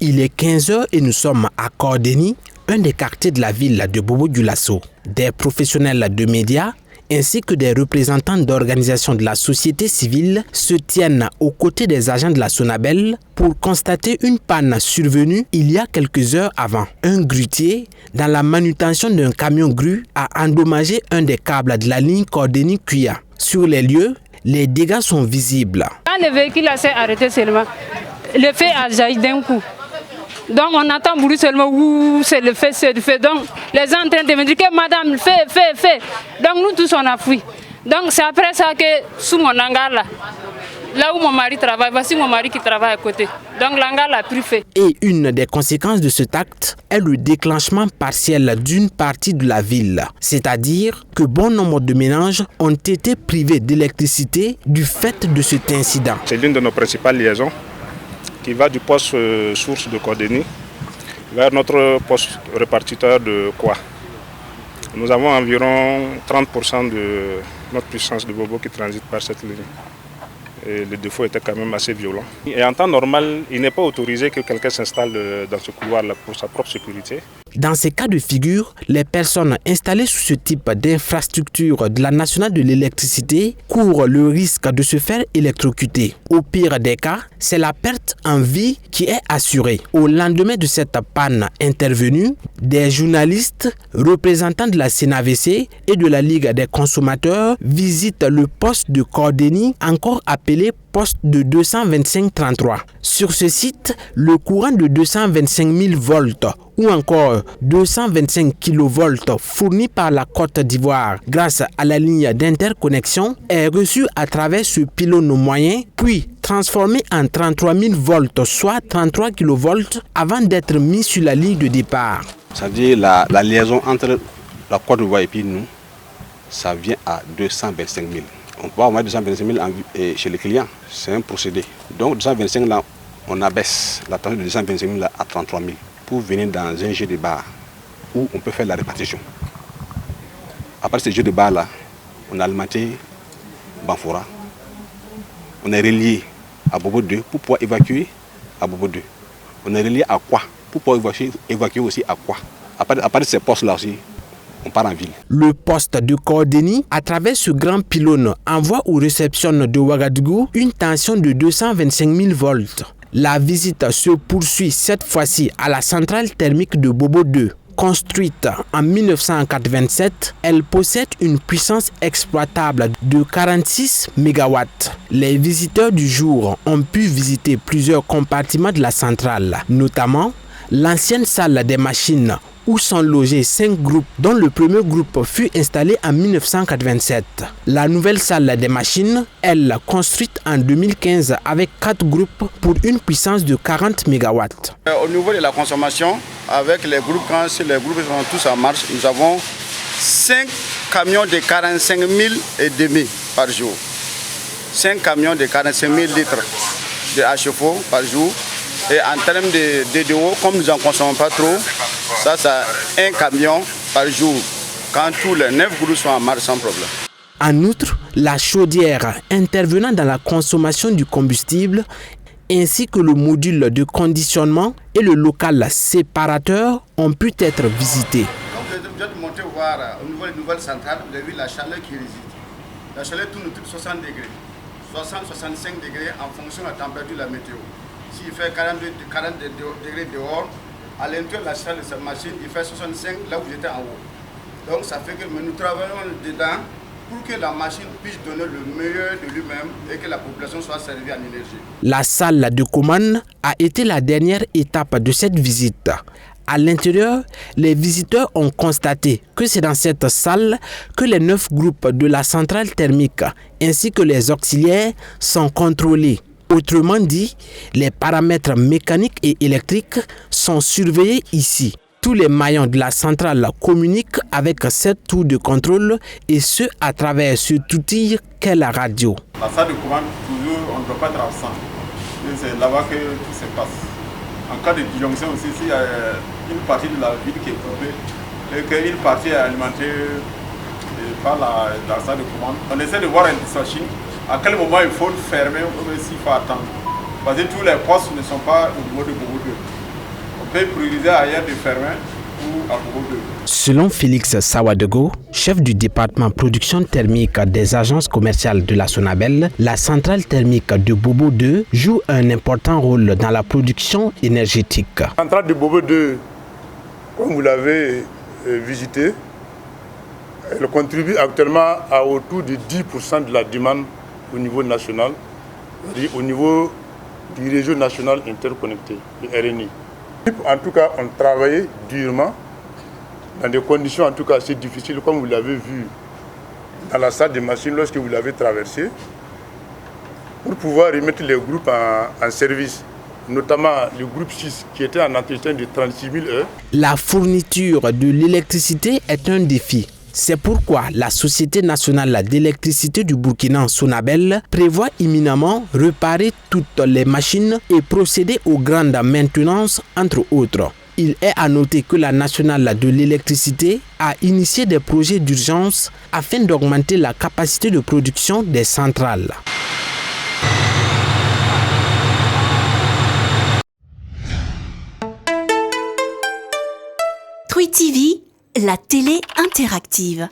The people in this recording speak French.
Il est 15h et nous sommes à Cordény, un des quartiers de la ville de Bobo-Dioulasso. Des professionnels de médias ainsi que des représentants d'organisations de la société civile se tiennent aux côtés des agents de la Sonabel pour constater une panne survenue il y a quelques heures avant. Un grutier, dans la manutention d'un camion grue, a endommagé un des câbles de la ligne Cordény-Cuya. Sur les lieux, les dégâts sont visibles. Quand le véhicule s'est arrêté seulement, le feu a jailli d'un coup. Donc on entend bruit seulement, ouh, c'est le feu, c'est le feu. Donc les gens sont en train de me dire que madame, fais. Donc nous tous on a fui. Donc c'est après ça que sous mon hangar là où mon mari travaille, voici mon mari qui travaille à côté. Donc l'hangar a pris feu. Et une des conséquences de cet acte est le déclenchement partiel d'une partie de la ville. C'est-à-dire que bon nombre de ménages ont été privés d'électricité du fait de cet incident. C'est l'une de nos principales liaisons qui va du poste source de Cordény vers notre poste répartiteur de Kwa. Nous avons environ 30% de notre puissance de Bobo qui transite par cette ligne. Et le défaut était quand même assez violent. Et en temps normal, il n'est pas autorisé que quelqu'un s'installe dans ce couloir-là pour sa propre sécurité. Dans ces cas de figure, les personnes installées sous ce type d'infrastructure de la nationale de l'électricité courent le risque de se faire électrocuter. Au pire des cas, c'est la perte en vie qui est assurée. Au lendemain de cette panne intervenue, des journalistes, représentants de la CNAVC et de la Ligue des consommateurs visitent le poste de Cordény, encore appelé poste de 225-33. Sur ce site, le courant de 225 000 volts ou encore 225 kV fourni par la Côte d'Ivoire grâce à la ligne d'interconnexion est reçu à travers ce pylône moyen, puis transformé en 33 000 volts, soit 33 kV, avant d'être mis sur la ligne de départ. Ça veut dire la liaison entre la Côte d'Ivoire et puis nous, ça vient à 225 000. On peut avoir 225 000 chez les clients, c'est un procédé. Donc 225 là, on abaisse la tension de 225 000 là à 33 000 pour venir dans un jeu de bar où on peut faire la répartition. Après ce jeu de bar là, on a alimenté Banfora. On est relié à Bobo 2 pour pouvoir évacuer à Bobo 2. On est relié à Kwa pour pouvoir évacuer aussi à Kwa. Après ces postes là aussi, on part en ville. Le poste de Cordény, à travers ce grand pylône, envoie ou réceptionne de Ouagadougou une tension de 225 000 volts. La visite se poursuit cette fois-ci à la centrale thermique de Bobo 2. Construite en 1987, elle possède une puissance exploitable de 46 MW. Les visiteurs du jour ont pu visiter plusieurs compartiments de la centrale, notamment l'ancienne salle des machines où sont logés 5 groupes dont le premier groupe fut installé en 1987. La nouvelle salle des machines, elle, construite en 2015 avec 4 groupes pour une puissance de 40 MW. Au niveau de la consommation, avec les groupes, quand les groupes sont tous en marche, nous avons 5 camions de 45 000 et demi par jour. 5 camions de 45 000 litres de HFO par jour. Et en termes de DDO, comme nous n'en consommons pas trop, ça c'est un camion par jour quand tous les 9 groupes sont en marche sans problème. En outre, la chaudière intervenant dans la consommation du combustible ainsi que le module de conditionnement et le local séparateur ont pu être visités. Donc vous êtes monté voir au niveau des nouvelles centrales, vous avez vu la chaleur qui réside. La chaleur tourne autour de 60 degrés, 60-65 degrés en fonction de la température de la météo. S'il fait 40 degrés dehors, à l'intérieur de la salle de cette machine, il fait 65 là où j'étais en haut. Donc ça fait que nous travaillons dedans pour que la machine puisse donner le meilleur de lui-même et que la population soit servie en énergie. La salle de commande a été la dernière étape de cette visite. À l'intérieur, les visiteurs ont constaté que c'est dans cette salle que les 9 groupes de la centrale thermique ainsi que les auxiliaires sont contrôlés. Autrement dit, les paramètres mécaniques et électriques sont surveillés ici. Tous les maillons de la centrale communiquent avec cette tour de contrôle et ce à travers cet outil qu'est la radio. La salle de commande, toujours, on ne doit pas être absent. C'est là-bas que tout se passe. En cas de disjonction aussi, s'il y a une partie de la ville qui est coupée et qu'une partie est alimentée par la salle de commande, on essaie de voir un dispatching. À quel moment il faut le fermer ou s'il faut attendre. Parce que tous les postes ne sont pas au niveau de Bobo 2. peut prioriser ailleurs de fermer ou à Bobo 2. Selon Félix Sawadego, chef du département production thermique des agences commerciales de la Sonabel, la centrale thermique de Bobo 2 joue un important rôle dans la production énergétique. La centrale de Bobo 2, comme vous l'avez visité, elle contribue actuellement à autour de 10% de la demande au niveau national, au niveau du réseau national interconnecté, le RNI. En tout cas, on travaillait durement dans des conditions en tout cas assez difficiles, comme vous l'avez vu dans la salle des machines lorsque vous l'avez traversée, pour pouvoir remettre les groupes en service, notamment le groupe 6 qui était en entretien de 36 000 heures. La fourniture de l'électricité est un défi. C'est pourquoi la Société nationale d'électricité du Burkina, Sonabel, prévoit imminemment réparer toutes les machines et procéder aux grandes maintenances, entre autres. Il est à noter que la nationale de l'électricité a initié des projets d'urgence afin d'augmenter la capacité de production des centrales. Twi TV, la télé interactive.